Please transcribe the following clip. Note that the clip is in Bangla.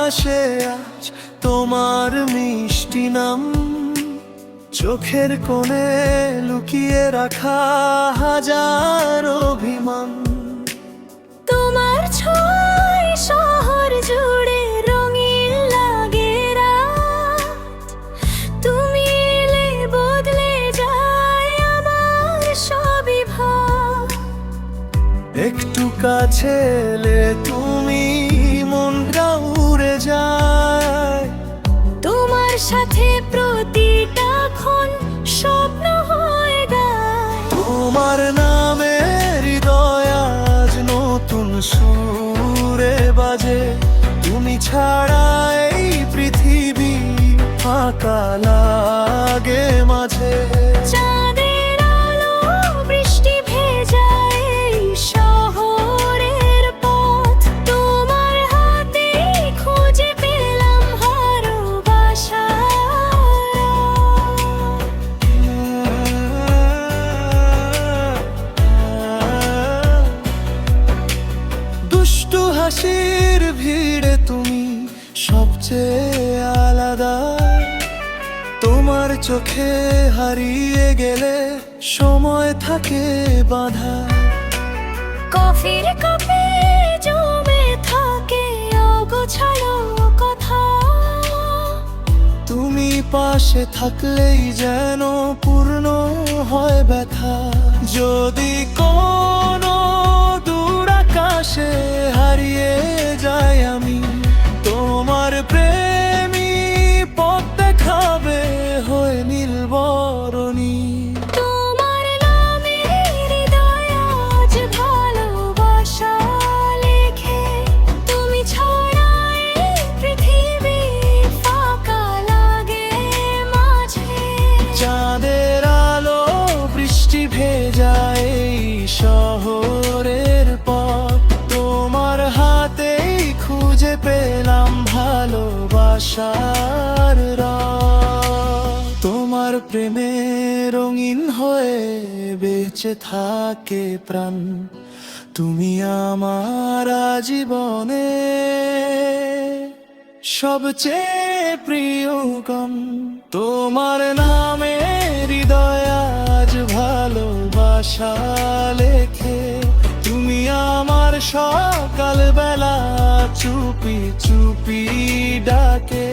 আকাশে আজ তোমার মিষ্টি নাম, চোখের কোণে লুকিয়ে রাখা হাজার অভিমান। তোমার ছোঁয়ায় শহর জুড়ে রঙিন লাগে রাত, তুমি এলে বদলে যায় আমার সবই ভাব। একটু কাছে এলে তুমি মনটা উড়ে যায়, তোমার সাথে প্রতিটা ক্ষণ স্বপ্ন হয়ে যায়। তোমার নামে হৃদয় আজ নতুন সুরে বাজে, তুমি ছাড়া এই পৃথিবী ফাঁকা লাগে মাঝে। চাঁদের আলো বৃষ্টি ভেজায় এই শহরের পথ, তোমার হাতে খুঁজে পেলাম ভালোবাসা। দুষ্টু হাসির ভিড়ে তুমি সবচেয়ে আলাদা, তোমার চোখে হারিয়ে গেলে সময় থাকে বাঁধা। কফির কাপে জমে থাকে অগোছালো কথা, তুমি পাশে থাকলেই যেন পূর্ণ হয় ব্যথা। যদি কোনো দূর আকাশে হারিয়ে যাই আমি, তোমার প্রেমী পথ দেখাবে হয়ে নীল বরণী। তোমার নামে হৃদয় আজ ভালোবাসা লেখে, তুমি ছাড়া এই পৃথিবী ফাঁকা লাগে মাঝে। চাঁদের আলো বৃষ্টি ভেজায় এই শহরের পথ, তোমার হাতেই খুঁজে পেলাম ভালোবাসার রং। তোমার প্রেমে রঙিন হয়ে বেঁচে থাকে প্রাণ, তুমি আমার জীবনে সবচেয়ে প্রিয় গান। তোমার নামে হৃদয় আজ ভালোবাসা লেখে, তুমি আমার সকাল বেলা চুপি চুপি ডাকে।